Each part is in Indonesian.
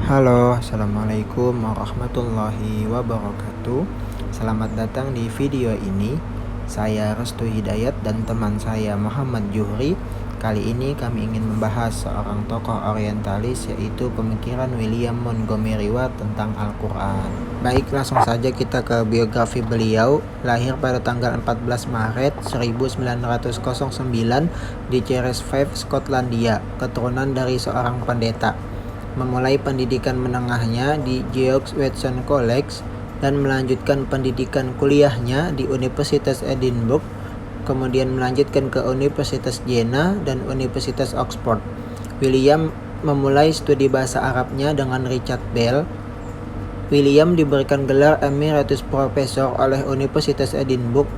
Halo, assalamualaikum warahmatullahi wabarakatuh. Selamat datang di video ini. Saya Restu Hidayat dan teman saya Muhammad Juhri. Kali ini kami ingin membahas seorang tokoh orientalis, yaitu pemikiran William Montgomery Watt tentang Al-Quran. Baik, langsung saja kita ke biografi beliau. Lahir pada tanggal 14 Maret 1909 di Cheresfield, Skotlandia, keturunan dari seorang pendeta. Memulai pendidikan menengahnya di George Watson's College dan melanjutkan pendidikan kuliahnya di Universitas Edinburgh, kemudian melanjutkan ke Universitas Jena dan Universitas Oxford. William memulai studi bahasa Arabnya dengan Richard Bell. William diberikan gelar Emeritus Professor oleh Universitas Edinburgh.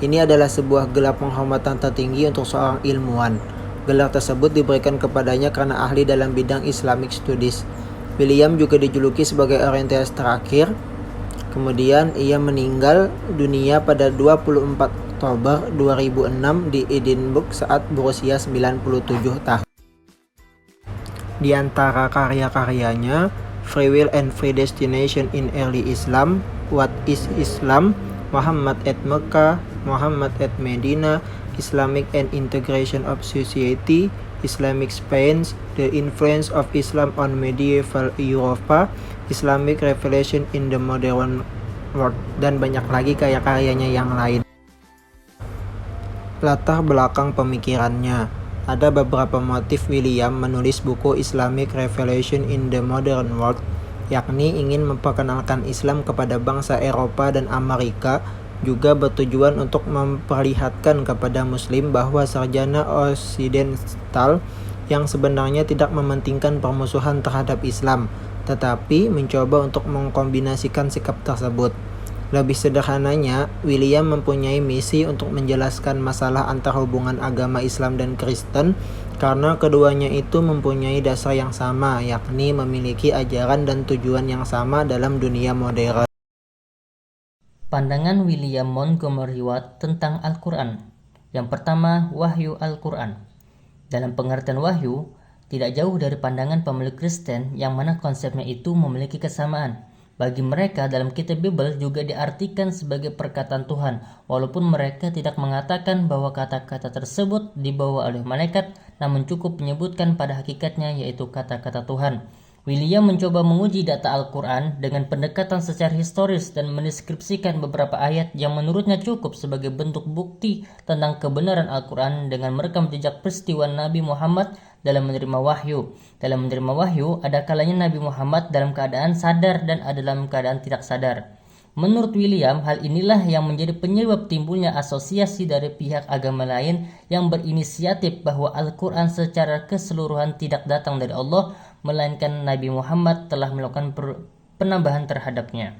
Ini adalah sebuah gelar penghormatan tertinggi untuk seorang ilmuwan. Gelar tersebut diberikan kepadanya karena ahli dalam bidang Islamic Studies. William juga dijuluki sebagai orientalis terakhir. Kemudian ia meninggal dunia pada 24 Oktober 2006 di Edinburgh saat berusia 97 tahun. Di antara karya-karyanya, Free Will and Predestination in Early Islam, What is Islam, Muhammad at Mecca, Muhammad at Medina, Islamic and Integration of Society, Islamic Spain, The Influence of Islam on Medieval Europa, Islamic Revelation in the Modern World, dan banyak lagi karya-karyanya yang lain. Latar belakang pemikirannya. Ada beberapa motif William menulis buku Islamic Revelation in the Modern World, yakni ingin memperkenalkan Islam kepada bangsa Eropa dan Amerika, juga bertujuan untuk memperlihatkan kepada Muslim bahwa sarjana Osidental yang sebenarnya tidak mementingkan permusuhan terhadap Islam, tetapi mencoba untuk mengkombinasikan sikap tersebut. Lebih sederhananya, William mempunyai misi untuk menjelaskan masalah antar hubungan agama Islam dan Kristen, karena keduanya itu mempunyai dasar yang sama, yakni memiliki ajaran dan tujuan yang sama dalam dunia modern. Pandangan William Montgomery Watt tentang Al-Quran. Yang pertama, wahyu Al-Quran. Dalam pengertian wahyu, tidak jauh dari pandangan pemeluk Kristen yang mana konsepnya itu memiliki kesamaan. Bagi mereka, dalam kitab Bible juga diartikan sebagai perkataan Tuhan, walaupun mereka tidak mengatakan bahwa kata-kata tersebut dibawa oleh malaikat, namun cukup menyebutkan pada hakikatnya yaitu kata-kata Tuhan. William mencoba menguji data Al-Quran dengan pendekatan secara historis dan mendeskripsikan beberapa ayat yang menurutnya cukup sebagai bentuk bukti tentang kebenaran Al-Quran dengan merekam jejak peristiwa Nabi Muhammad dalam menerima wahyu. Dalam menerima wahyu, ada kalanya Nabi Muhammad dalam keadaan sadar dan ada dalam keadaan tidak sadar. Menurut William, hal inilah yang menjadi penyebab timbulnya asosiasi dari pihak agama lain yang berinisiatif bahwa Al-Quran secara keseluruhan tidak datang dari Allah, melainkan Nabi Muhammad telah melakukan penambahan terhadapnya.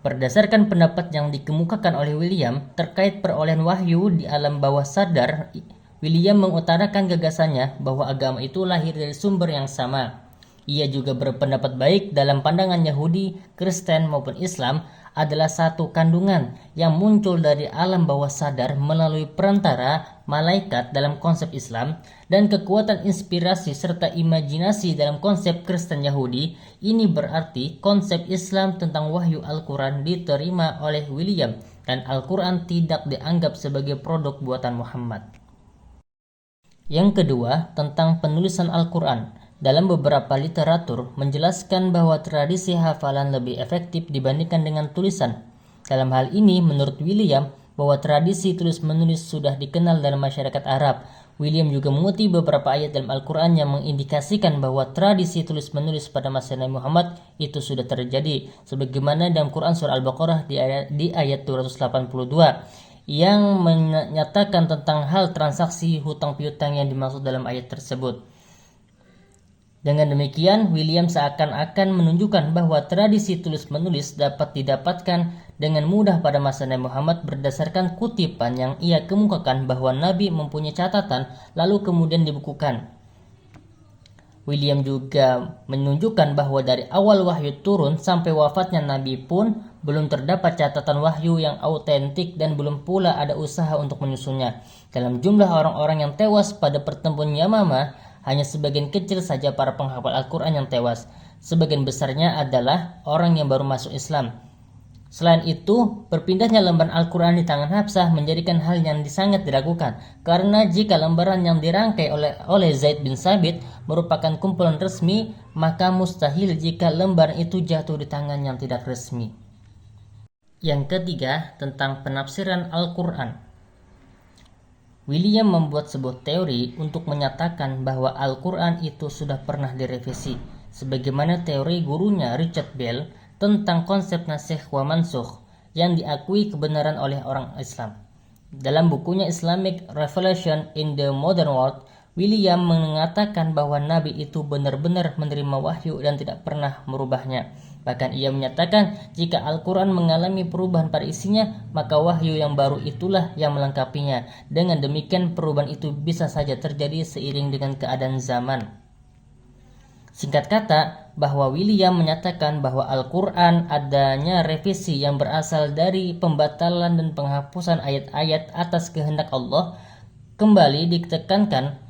Berdasarkan pendapat yang dikemukakan oleh William terkait perolehan wahyu di alam bawah sadar, William mengutarakan gagasannya bahwa agama itu lahir dari sumber yang sama. Ia juga berpendapat baik dalam pandangan Yahudi, Kristen maupun Islam adalah satu kandungan yang muncul dari alam bawah sadar melalui perantara malaikat dalam konsep Islam dan kekuatan inspirasi serta imajinasi dalam konsep Kristen Yahudi. Ini berarti konsep Islam tentang wahyu Al-Quran diterima oleh William dan Al-Quran tidak dianggap sebagai produk buatan Muhammad. Yang kedua, tentang penulisan Al-Quran. Dalam beberapa literatur menjelaskan bahwa tradisi hafalan lebih efektif dibandingkan dengan tulisan. Dalam hal ini, menurut William, bahwa tradisi tulis-menulis sudah dikenal dalam masyarakat Arab. William juga mengutip beberapa ayat dalam Al-Quran yang mengindikasikan bahwa tradisi tulis-menulis pada masa Nabi Muhammad itu sudah terjadi, sebagaimana dalam Quran Surah Al-Baqarah di ayat 282. Yang menyatakan tentang hal transaksi hutang piutang yang dimaksud dalam ayat tersebut. Dengan demikian, William seakan-akan menunjukkan bahwa tradisi tulis-menulis dapat didapatkan dengan mudah pada masa Nabi Muhammad berdasarkan kutipan yang ia kemukakan bahwa Nabi mempunyai catatan lalu kemudian dibukukan. William juga menunjukkan bahwa dari awal wahyu turun sampai wafatnya Nabi pun belum terdapat catatan wahyu yang autentik dan belum pula ada usaha untuk menyusunnya. Dalam jumlah orang-orang yang tewas pada pertempuran Yamamah, hanya sebagian kecil saja para penghafal Al-Quran yang tewas. Sebagian besarnya adalah orang yang baru masuk Islam. Selain itu, berpindahnya lembaran Al-Quran di tangan Hafsah menjadikan hal yang sangat diragukan, karena jika lembaran yang dirangkai oleh Zaid bin Sabit merupakan kumpulan resmi, maka mustahil jika lembaran itu jatuh di tangan yang tidak resmi. Yang ketiga, tentang penafsiran Al-Quran. William membuat sebuah teori untuk menyatakan bahwa Al-Quran itu sudah pernah direvisi, sebagaimana teori gurunya Richard Bell tentang konsep nasikh wa mansukh yang diakui kebenaran oleh orang Islam. Dalam bukunya Islamic Revelation in the Modern World, William mengatakan bahwa Nabi itu benar-benar menerima wahyu dan tidak pernah merubahnya. Bahkan ia menyatakan jika Al-Quran mengalami perubahan pada isinya, maka wahyu yang baru itulah yang melengkapinya. Dengan demikian perubahan itu bisa saja terjadi seiring dengan keadaan zaman. Singkat kata, bahwa William menyatakan bahwa Al-Quran adanya revisi yang berasal dari pembatalan dan penghapusan ayat-ayat atas kehendak Allah. Kembali ditekankan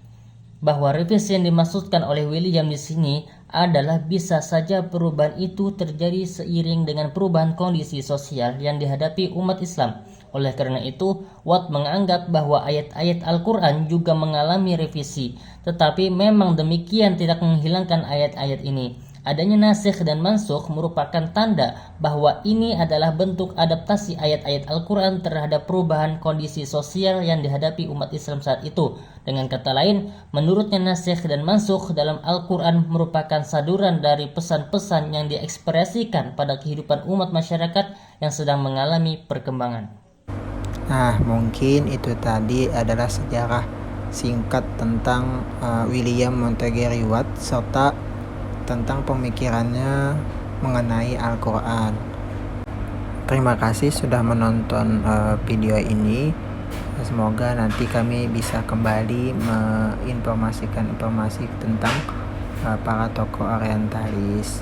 bahwa revisi yang dimaksudkan oleh William di sini adalah bisa saja perubahan itu terjadi seiring dengan perubahan kondisi sosial yang dihadapi umat Islam. Oleh karena itu, Watt menganggap bahwa ayat-ayat Al-Quran juga mengalami revisi, tetapi memang demikian tidak menghilangkan ayat-ayat ini. Adanya nasikh dan mansukh merupakan tanda bahwa ini adalah bentuk adaptasi ayat-ayat Al-Quran terhadap perubahan kondisi sosial yang dihadapi umat Islam saat itu. Dengan kata lain, menurutnya nasikh dan mansukh dalam Al-Quran merupakan saduran dari pesan-pesan yang diekspresikan pada kehidupan umat masyarakat yang sedang mengalami perkembangan. Nah, mungkin itu tadi adalah sejarah singkat tentang William Montague Watt serta tentang pemikirannya mengenai Al-Quran. Terima kasih sudah menonton video ini. Semoga nanti kami bisa kembali menginformasikan informasi tentang para tokoh orientalis.